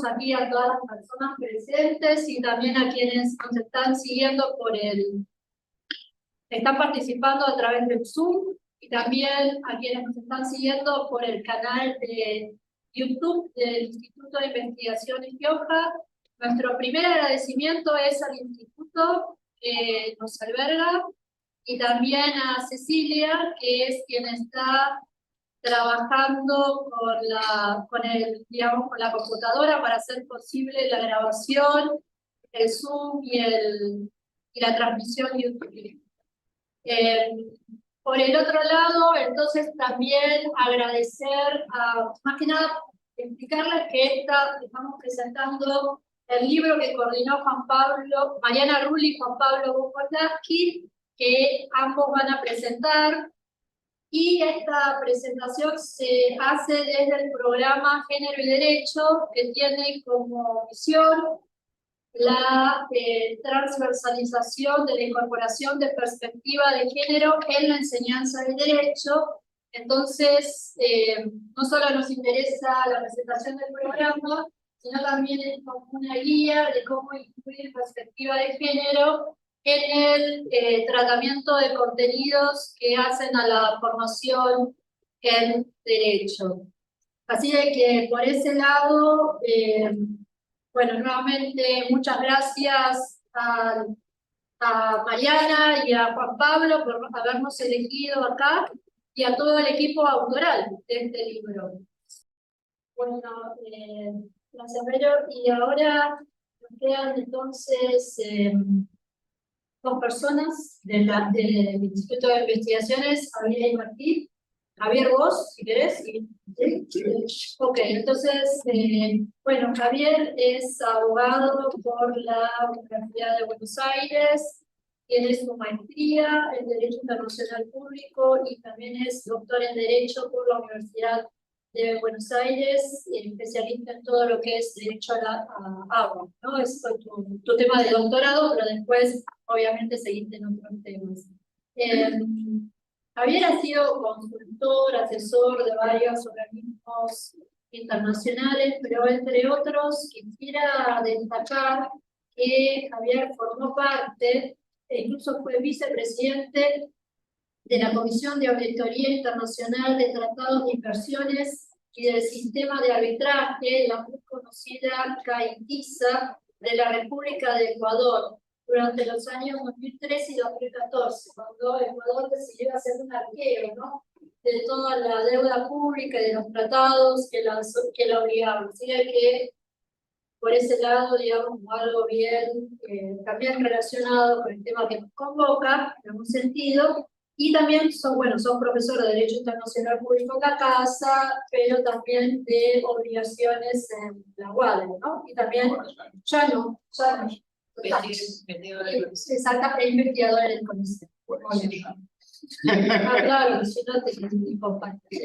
aquí a todas las personas presentes y también a quienes nos están siguiendo están participando a través del Zoom, y también a quienes nos están siguiendo por el canal de YouTube del Instituto de Investigaciones Gioja. Nuestro primer agradecimiento es al instituto que nos alberga, y también a Cecilia, que es quien está trabajando con la computadora para hacer posible la grabación, el Zoom y la transmisión YouTube. Por el otro lado, entonces también agradecer, más que nada, explicarles que estamos presentando el libro que coordinó Mariana Rulli y Juan Pablo Bukowski, que ambos van a presentar. Y esta presentación se hace desde el programa Género y Derecho, que tiene como misión la transversalización de la incorporación de perspectiva de género en la enseñanza del derecho. Entonces, no solo nos interesa la presentación del programa, sino también es como una guía de cómo incluir perspectiva de género en el tratamiento de contenidos que hacen a la formación en derecho. Así de que por ese lado, bueno, nuevamente muchas gracias a Mariana y a Juan Pablo por habernos elegido acá, y a todo el equipo autoral de este libro. Bueno, gracias, Vero. Y ahora nos quedan entonces dos personas del Instituto de Investigaciones, Javier y Martín. Javier, vos, si querés. ¿Sí? Ok, entonces, bueno, Javier es abogado por la Universidad de Buenos Aires, tiene su maestría en Derecho Internacional Público y también es doctor en Derecho por la Universidad de Buenos Aires, especialista en todo lo que es derecho a agua, ¿no? Es tu tema de doctorado, pero después, obviamente, seguiste en otros temas. Javier ha sido consultor, asesor de varios organismos internacionales, pero entre otros quisiera destacar que Javier formó parte, e incluso fue vicepresidente de la Comisión de Auditoría Internacional de Tratados de Inversiones y del Sistema de Arbitraje, la muy conocida CAITISA, de la República de Ecuador, durante los años 2013 y 2014, cuando Ecuador decidió hacer un arqueo, ¿no?, de toda la deuda pública y de los tratados que la obligaban. Así que, por ese lado, digamos, algo bien, también relacionado con el tema que nos convoca, en algún sentido. Y también son profesor de Derecho Internacional Público en la casa, pero también de obligaciones en la UADE, ¿no? Y también, ya no. Exacto, es investigador en el CONICET. Claro, si no te compartes.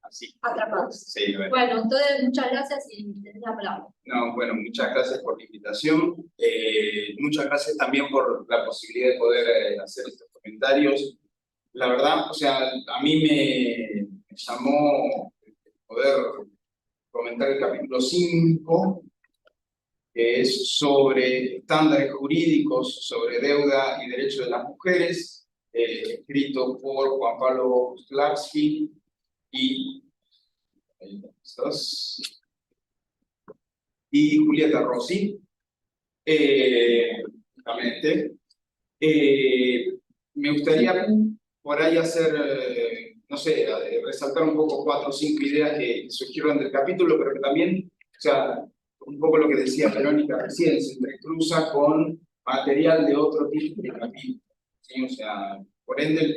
Así. Atrapados. Sí, bueno, entonces muchas gracias y tenés la palabra. No, bueno, muchas gracias por la invitación. Muchas gracias también por la posibilidad de poder hacer estos comentarios. La verdad, o sea, a mí me llamó poder comentar el capítulo 5, que es sobre estándares jurídicos, sobre deuda y derechos de las mujeres, escrito por Juan Pablo Bukowski y Julieta Rossi. Justamente. Me gustaría por ahí hacer, no sé, resaltar un poco 4 o 5 ideas que surgieron del capítulo, pero que también, o sea, un poco lo que decía Verónica recién, se entrecruza con material de otro tipo de capítulo, ¿sí? O sea, por ende,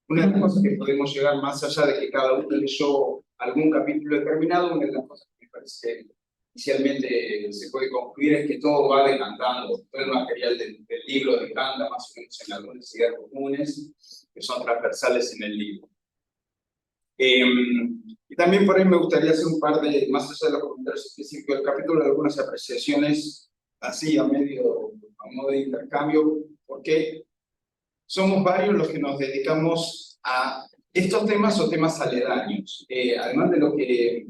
una de las cosas que podemos llegar más allá de que cada uno leyó algún capítulo determinado, una de las cosas que me parece que inicialmente se puede concluir es que todo va decantando, todo el material del libro decanta más o menos en algunas ideas comunes que son transversales en el libro. Y también por ahí me gustaría hacer un par de, más allá de los comentarios específicos del capítulo, algunas apreciaciones así a modo de intercambio, porque somos varios los que nos dedicamos a Estos temas son temas aledaños. Además de lo que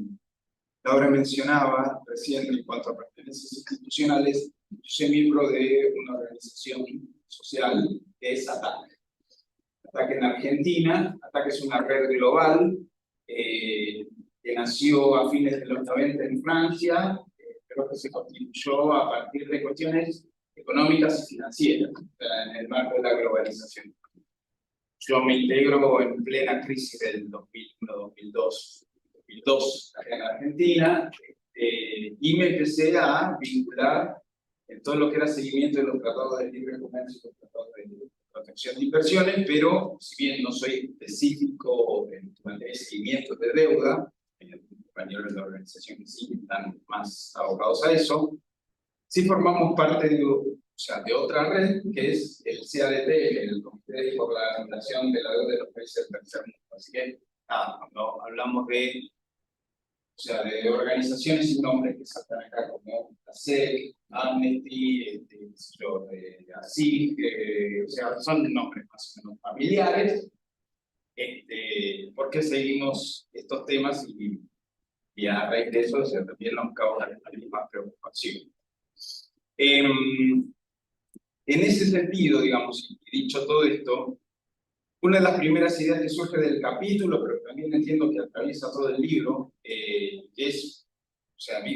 Laura mencionaba recién en cuanto a pertenencias institucionales, yo soy miembro de una organización social que es ATAC. ATAC en Argentina. ATAC es una red global que nació a fines de los 90 en Francia, pero que se constituyó a partir de cuestiones económicas y financieras en el marco de la globalización. Yo me integro en plena crisis del 2001-2002 acá en Argentina, y me empecé a vincular en todo lo que era seguimiento de los tratados de libre comercio y los tratados de protección de inversiones, pero si bien no soy específico en materia de seguimiento de deuda, compañeros de la organización que sí están más abocados a eso, sí formamos parte de otra red, que es el CADT, el Comité por la Eliminación de la Deuda de los Países del Tercer Mundo. Así que, cuando hablamos de organizaciones sin nombres que saltan acá, como la SEC, Amnesty, ASIC, son nombres más o menos familiares, porque seguimos estos temas y a raíz de eso también nos causa la misma preocupación. En ese sentido, digamos, y dicho todo esto, una de las primeras ideas que surge del capítulo, pero también entiendo que atraviesa todo el libro, es,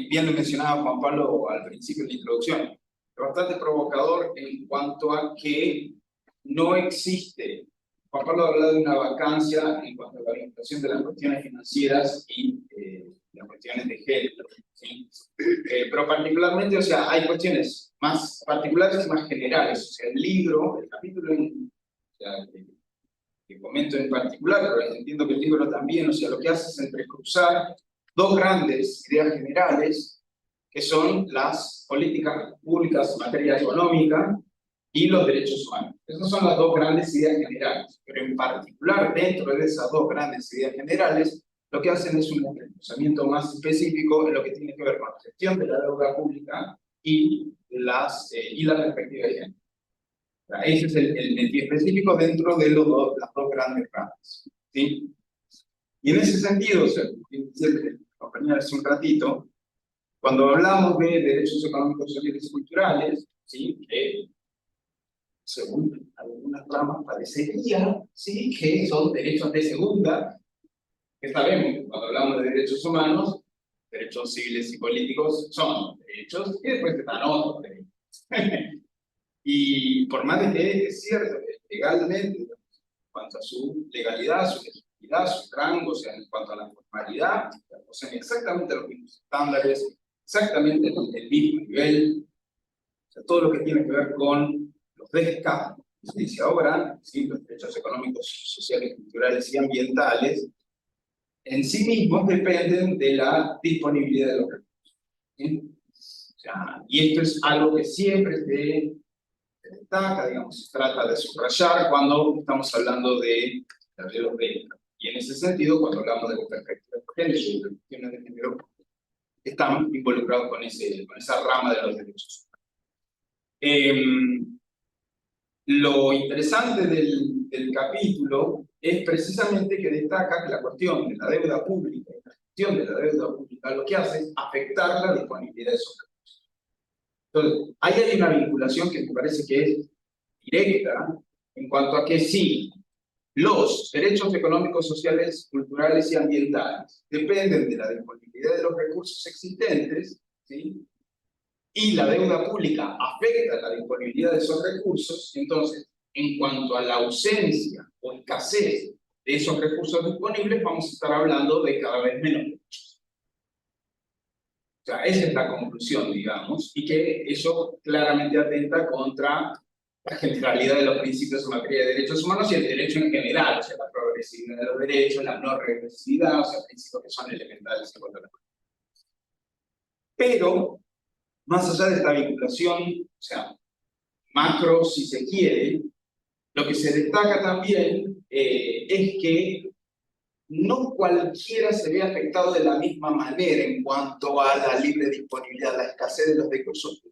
bien lo mencionaba Juan Pablo al principio de la introducción, es bastante provocador en cuanto a que no existe. Juan Pablo habla de una vacancia en cuanto a la orientación de las cuestiones financieras y las cuestiones de género, ¿sí? Pero particularmente, hay cuestiones más particulares y más generales. El libro, el capítulo, que comento en particular, pero entiendo que el libro también, lo que hace es entrecruzar dos grandes ideas generales, que son las políticas públicas en materia económica y los derechos humanos. Esas son las dos grandes ideas generales, pero en particular dentro de esas dos grandes ideas generales, lo que hacen es un entrecruzamiento más específico en lo que tiene que ver con la gestión de la deuda pública y la perspectiva de género. Ese es el específico dentro de las dos grandes ramas, ¿sí? Y en ese sentido, el compañero hace un ratito, cuando hablamos de derechos económicos, sociales y culturales, ¿sí? Según algunas ramas parecería, ¿sí?, que son derechos de segunda, que sabemos, cuando hablamos de derechos humanos, derechos civiles y políticos son derechos que después están otros derechos. Y por más de que es cierto que legalmente, en cuanto a su legalidad, su legitimidad, su rango, en cuanto a la formalidad, poseen exactamente los mismos estándares, exactamente el mismo nivel, todo lo que tiene que ver con los DSCA, se dice ahora, ¿sí?, los derechos económicos, sociales, culturales y ambientales, en sí mismos dependen de la disponibilidad de los recursos, ¿sí? Y esto es algo que siempre se destaca, digamos, se trata de subrayar cuando estamos hablando de los derechos. Y en ese sentido, cuando hablamos de los perspectivas de género y de cuestiones de género, están involucrados con esa rama de los derechos. Lo interesante del capítulo es precisamente que destaca que la cuestión de la deuda pública y la gestión de la deuda pública lo que hace es afectar la disponibilidad de esos recursos. Entonces, ahí hay una vinculación que me parece que es directa en cuanto a que sí, los derechos económicos, sociales, culturales y ambientales dependen de la disponibilidad de los recursos existentes, ¿sí?, y la deuda pública afecta la disponibilidad de esos recursos. Entonces, en cuanto a la ausencia o escasez de esos recursos disponibles, vamos a estar hablando de cada vez menos derechos. Esa es la conclusión, digamos, y que eso claramente atenta contra la generalidad de los principios en materia de derechos humanos y el derecho en general, la progresividad de los derechos, la no regresividad, principios que son elementales en cuanto a la... Pero, más allá de esta vinculación, macro, si se quiere, lo que se destaca también es que no cualquiera se ve afectado de la misma manera en cuanto a la libre disponibilidad, la escasez de los recursos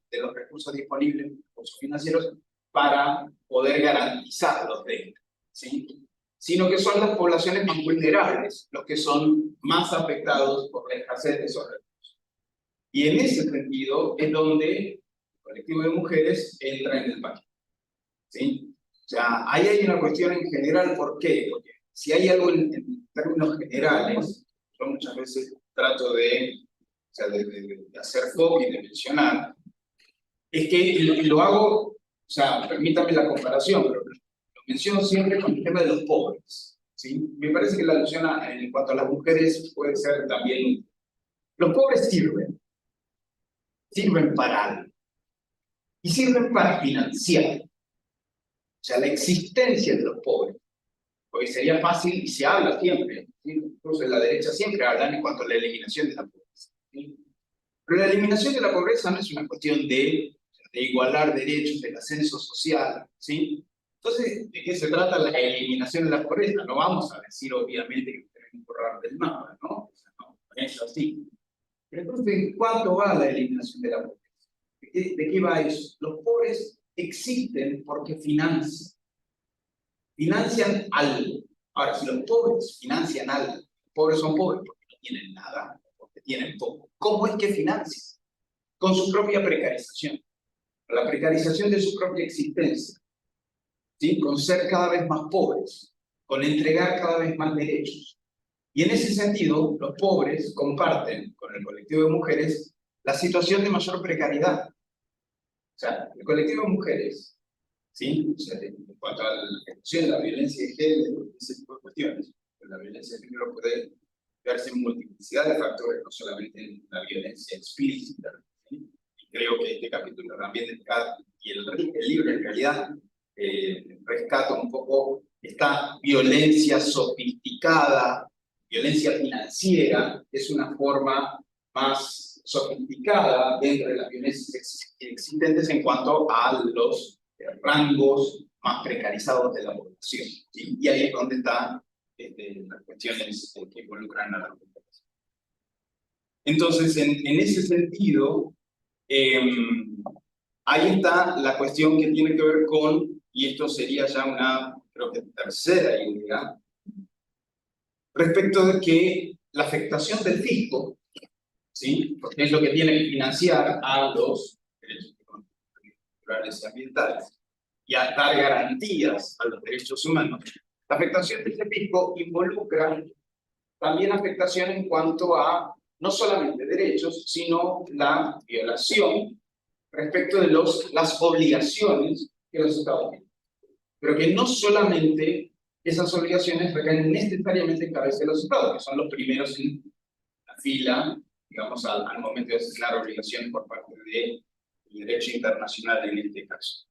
disponibles, recursos financieros, para poder garantizar los derechos, ¿sí? sino que son las poblaciones más vulnerables, los que son más afectados por la escasez de esos recursos. Y en ese sentido es donde el colectivo de mujeres entra en el paquete, ¿sí? O sea, ahí hay una cuestión en general. ¿Por qué? Porque si hay algo en términos generales, yo muchas veces trato de, o sea, de hacer foco y de mencionar, es que lo hago, o sea, permítame la comparación, pero lo menciono siempre con el tema de los pobres, ¿sí? Me parece que la alusión en cuanto a las mujeres puede ser también. Los pobres sirven para algo, y sirven para financiar, o sea, la existencia de los pobres. Porque sería fácil, y se habla siempre, ¿sí? Incluso en la derecha siempre hablan en cuanto a la eliminación de la pobreza, ¿sí? Pero la eliminación de la pobreza no es una cuestión de igualar derechos, del ascenso social, ¿sí? Entonces, ¿de qué se trata la eliminación de la pobreza? No vamos a decir, obviamente, que tenemos que borrar del mapa, ¿no? O sea, no es así. Pero entonces, ¿en cuánto va la eliminación de la pobreza? ¿De qué va eso? Los pobres existen porque financian algo. Ahora, si los pobres financian algo, los pobres son pobres porque no tienen nada, porque tienen poco. ¿Cómo es que financian? Con su propia precarización, la precarización de su propia existencia, ¿sí? Con ser cada vez más pobres, con entregar cada vez más derechos. Y en ese sentido, los pobres comparten con el colectivo de mujeres la situación de mayor precariedad. O sea, el colectivo de mujeres, ¿sí? O sea, en cuanto a la ejecución de la violencia de género, ese tipo de cuestiones, la violencia de género puede verse en multiplicidad de factores, no solamente en la violencia explícita, ¿sí? Y creo que este capítulo también y el libro en realidad rescata un poco esta violencia sofisticada, violencia financiera, es una forma más sofisticada dentro de las violencias existentes en cuanto a los rangos más precarizados de la población, ¿sí? Y ahí es donde están las cuestiones que involucran a la población. Entonces, en ese sentido, ahí está la cuestión que tiene que ver con, y esto sería ya una, creo que tercera idea, respecto de que la afectación del fisco, ¿sí? Porque es lo que tiene que financiar a los derechos culturales y ambientales y a dar garantías a los derechos humanos. La afectación de este fisco involucra también afectación en cuanto a no solamente derechos, sino la violación respecto de las obligaciones que los Estados tienen. Pero que no solamente esas obligaciones recaen necesariamente en cabeza de los Estados, que son los primeros en la fila, digamos, al momento de asignar obligaciones por parte del derecho internacional en este caso.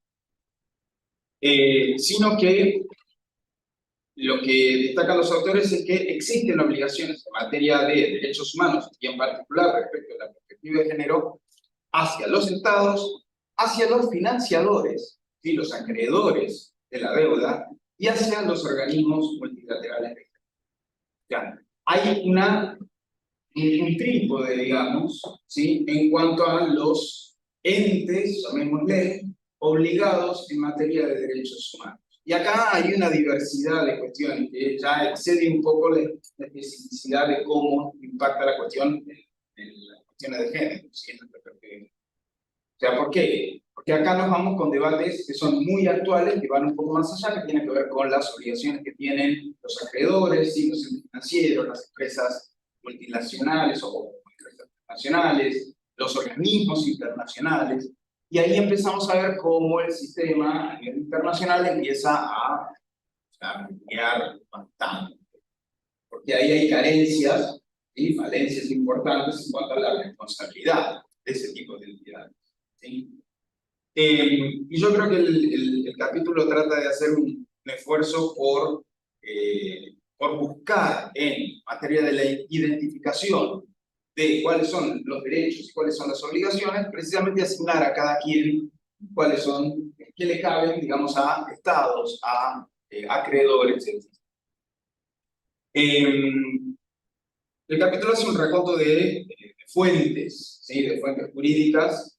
Sino que lo que destacan los autores es que existen obligaciones en materia de derechos humanos, y en particular respecto a la perspectiva de género, hacia los estados, hacia los financiadores, ¿sí? Los acreedores de la deuda, y hacia los organismos multilaterales. Ya, hay un trípode, digamos, ¿sí? En cuanto a los entes, llamémosle, obligados en materia de derechos humanos. Y acá hay una diversidad de cuestiones que ya excede un poco la especificidad de cómo impacta la cuestión en las cuestiones de género, ¿sí? O sea, ¿por qué? Porque acá nos vamos con debates que son muy actuales, que van un poco más allá, que tienen que ver con las obligaciones que tienen los acreedores, ¿sí? Los entes financieros, las empresas multinacionales o nacionales, los organismos internacionales, y ahí empezamos a ver cómo el sistema a nivel internacional empieza a cambiar bastante, porque ahí hay carencias y falencias importantes en cuanto a la responsabilidad de ese tipo de entidades, ¿sí? Y yo creo que el capítulo trata de hacer un esfuerzo por buscar en materia de la identificación de cuáles son los derechos y cuáles son las obligaciones, precisamente asignar a cada quien cuáles son, qué le caben, digamos, a estados, a acreedores, etc. El capítulo hace un recuento de fuentes, ¿sí? De fuentes jurídicas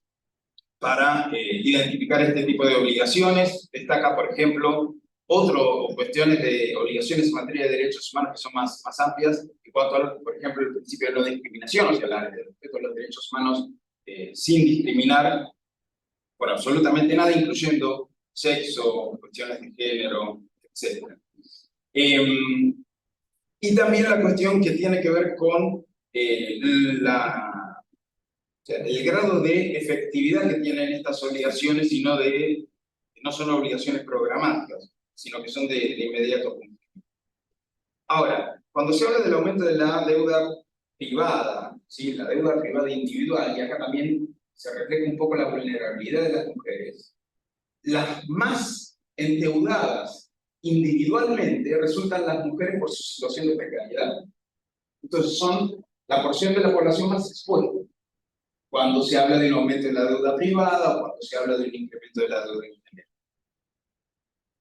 para identificar este tipo de obligaciones. Destaca, por ejemplo, Otro, cuestiones de obligaciones en materia de derechos humanos que son más amplias, en cuanto a, por ejemplo, el principio de no discriminación, o sea, el respeto a los derechos humanos sin discriminar por absolutamente nada, incluyendo sexo, cuestiones de género, etc. Y también la cuestión que tiene que ver con o sea, el grado de efectividad que tienen estas obligaciones y no son obligaciones programáticas, sino que son de inmediato cumplimiento. Ahora, cuando se habla del aumento de la deuda privada, ¿sí? La deuda privada individual, y acá también se refleja un poco la vulnerabilidad de las mujeres, las más endeudadas individualmente resultan las mujeres por su situación de precariedad. Entonces son la porción de la población más expuesta cuando se habla de un aumento de la deuda privada o cuando se habla de un incremento de la deuda en general.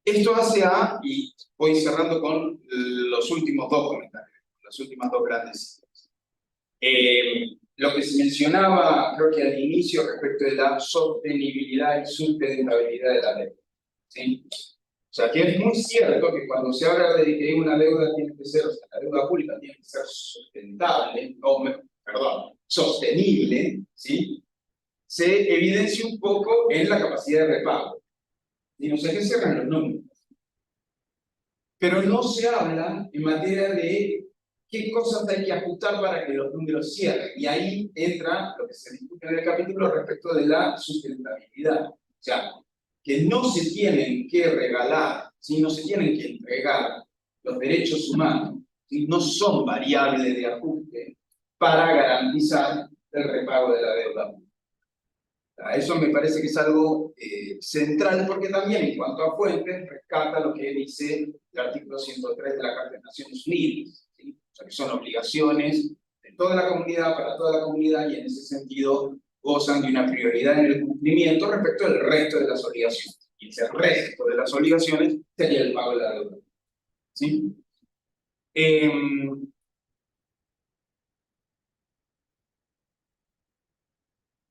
Esto hace y voy cerrando con los últimos dos comentarios, las últimas dos grandes citas. Lo que se mencionaba, creo que al inicio, respecto de la sostenibilidad y sustentabilidad de la deuda, ¿sí? O sea, que es muy cierto que cuando se habla de que una deuda tiene que ser, o sea, la deuda pública tiene que ser sustentable, perdón, sostenible, ¿sí? Se evidencia un poco en la capacidad de repago. Y no sé qué cierran los números. Pero no se habla en materia de qué cosas hay que ajustar para que los números cierren. Y ahí entra lo que se discute en el capítulo respecto de la sustentabilidad. O sea, que no se tienen que regalar, ¿sí? No se tienen que entregar los derechos humanos, ¿sí? No son variables de ajuste para garantizar el repago de la deuda pública. Eso me parece que es algo central, porque también en cuanto a fuentes rescata lo que dice el artículo 103 de la Carta de Naciones Unidas, ¿sí? O sea, que son obligaciones de toda la comunidad, para toda la comunidad, y en ese sentido gozan de una prioridad en el cumplimiento respecto al resto de las obligaciones. Y ese resto de las obligaciones sería el pago de la deuda, ¿sí?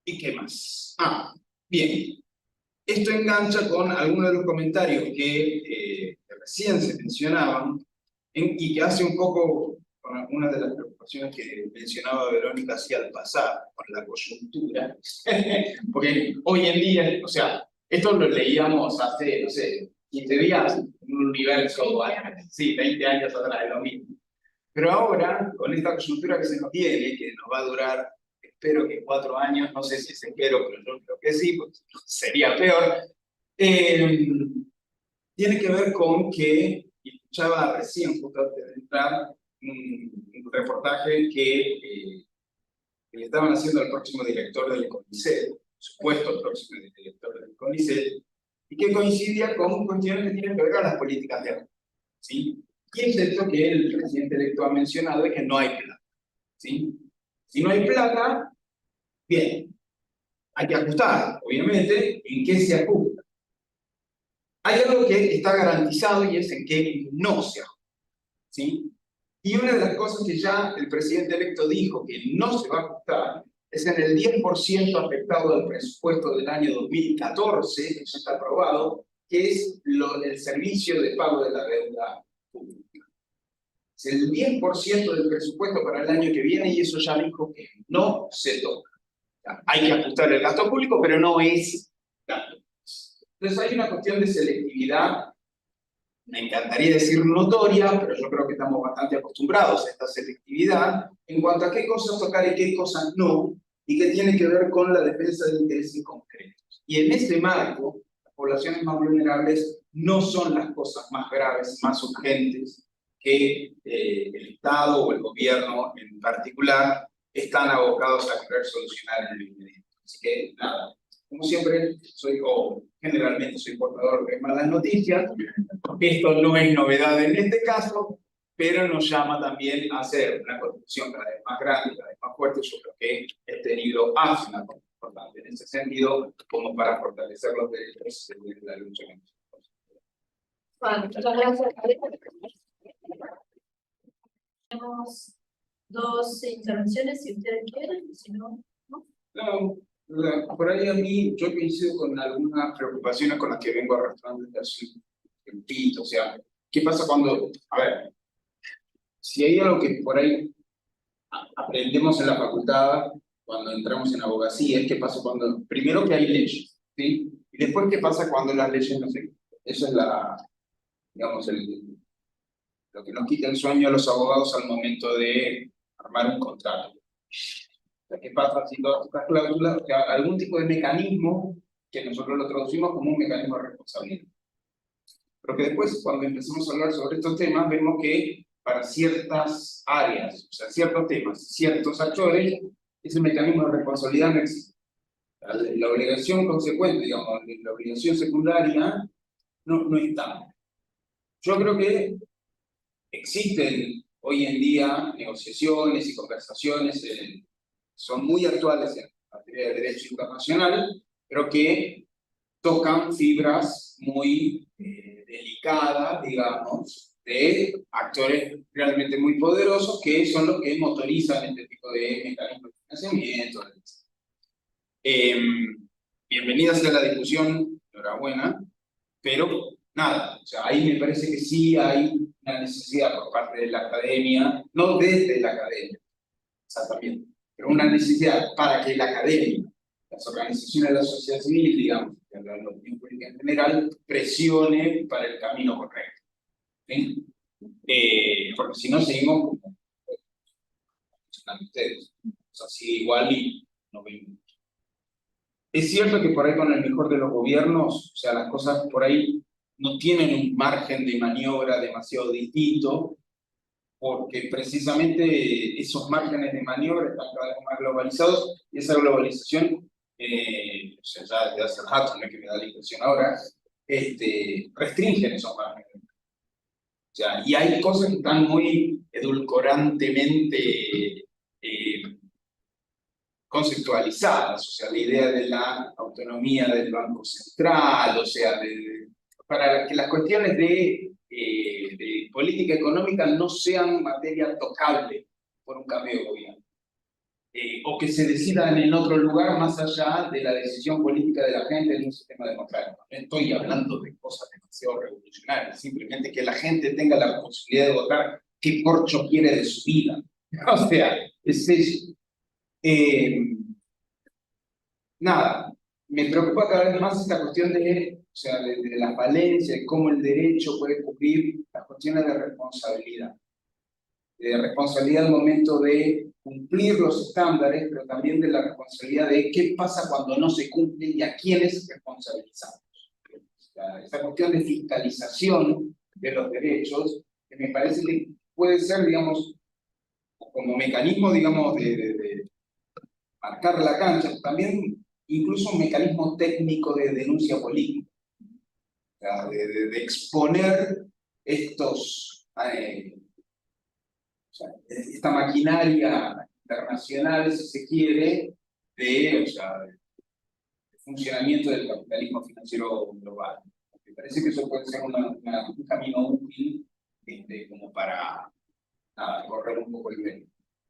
¿Y qué más? Bien. Esto engancha con algunos de los comentarios que recién se mencionaban y que hace un poco con una de las preocupaciones que mencionaba Verónica hacia el pasar, con la coyuntura. Porque hoy en día, o sea, esto lo leíamos hace, no sé, 15 días, en un universo, sí, 20 años atrás, es lo mismo. Pero ahora, con esta coyuntura que se nos viene, que nos va a durar, espero que 4 años, no sé si es espero, pero yo creo que sí, pues sería peor, tiene que ver con que, y escuchaba recién, justo antes de entrar, un reportaje que le estaban haciendo al próximo director del CONICET, supuesto próximo director del CONICET, y que coincidía con cuestiones que tienen que ver con las políticas de ajuste, ¿sí? Y es esto que el presidente electo ha mencionado, de que no hay plata, ¿sí? Si no hay plata, bien, hay que ajustar, obviamente, ¿en qué se ajusta? Hay algo que está garantizado y es en qué no se ajusta, ¿sí? Y una de las cosas que ya el presidente electo dijo que no se va a ajustar es en el 10% afectado del presupuesto del año 2014, que ya está aprobado, que es el servicio de pago de la deuda pública. Es el 10% del presupuesto para el año que viene y eso ya dijo que no se toca. Hay que ajustar el gasto público, pero no es gasto. Entonces hay una cuestión de selectividad, me encantaría decir notoria, pero yo creo que estamos bastante acostumbrados a esta selectividad en cuanto a qué cosas tocar y qué cosas no, y que tiene que ver con la defensa de intereses concretos. Y en este marco, las poblaciones más vulnerables no son las cosas más graves, más urgentes, que el Estado o el gobierno en particular están abocados a querer solucionar en el inmediato. Así que, nada, como siempre, generalmente soy portador de malas noticias. Esto no es novedad en este caso, pero nos llama también a hacer una construcción cada vez más grande, cada vez más fuerte. Yo creo que este libro hace una cosa importante en ese sentido, como para fortalecer los derechos de la lucha. Bueno, muchas gracias. Tenemos 2 intervenciones, si ustedes quieren, si no, ¿no? No, por ahí a mí, yo coincido con algunas preocupaciones con las que vengo arrastrando desde hace repito, o sea, ¿qué pasa cuando, a ver, si hay algo que por ahí aprendemos en la facultad, cuando entramos en abogacía, es qué pasa cuando, primero que hay leyes, ¿sí? Y después qué pasa cuando las leyes no se cumplen. Eso es digamos, lo que nos quita el sueño a los abogados al momento de armar un contrato. O sea, ¿qué pasa si todas estas cláusulas, o sea, algún tipo de mecanismo que nosotros lo traducimos como un mecanismo de responsabilidad? Pero que después, cuando empezamos a hablar sobre estos temas, vemos que para ciertas áreas, o sea, ciertos temas, ciertos actores, ese mecanismo de responsabilidad no existe. La obligación consecuente, digamos, la obligación secundaria, no está. Yo creo que existen hoy en día negociaciones y conversaciones, son muy actuales en materia de derecho internacional, pero que tocan fibras muy delicadas, digamos, de actores realmente muy poderosos que son los que motorizan este tipo de mecanismos de financiamiento. Bienvenida sea la discusión, enhorabuena, pero nada, o sea, ahí me parece que sí hay una necesidad por parte de la academia, no desde la academia, exactamente, pero una necesidad para que la academia, las organizaciones de la sociedad civil, digamos, la opinión pública en general, presione para el camino correcto. ¿Sí? Porque si no seguimos como funcionan ustedes. O sea, sigue igual y no vemos. Es cierto que por ahí con el mejor de los gobiernos, o sea, las cosas por ahí no tienen un margen de maniobra demasiado distinto, porque precisamente esos márgenes de maniobra están cada vez más globalizados, y esa globalización, o sea, ya desde hace rato, no es que me da la impresión ahora, restringen esos márgenes. O sea, y hay cosas que están muy edulcorantemente conceptualizadas, o sea, la idea de la autonomía del Banco Central, o sea, para que las cuestiones de política económica no sean materia tocable por un cambio de gobierno, o que se decidan en otro lugar más allá de la decisión política de la gente en un sistema democrático. No estoy hablando de cosas demasiado revolucionarias, simplemente que la gente tenga la posibilidad de votar qué corcho quiere de su vida. O sea, es eso. Nada, me preocupa cada vez más esta cuestión o sea, de la falencia, de cómo el derecho puede cubrir las cuestiones de responsabilidad al momento de cumplir los estándares, pero también de la responsabilidad de qué pasa cuando no se cumplen y a quiénes responsabilizamos. O sea, esta cuestión de fiscalización de los derechos, que me parece que puede ser, digamos, como mecanismo, digamos, de marcar la cancha, también incluso un mecanismo técnico de denuncia política, o sea, de exponer o sea, esta maquinaria internacional, si se quiere, o sea, de funcionamiento del capitalismo financiero global. Me parece que eso puede ser un camino útil como para correr un poco el velo.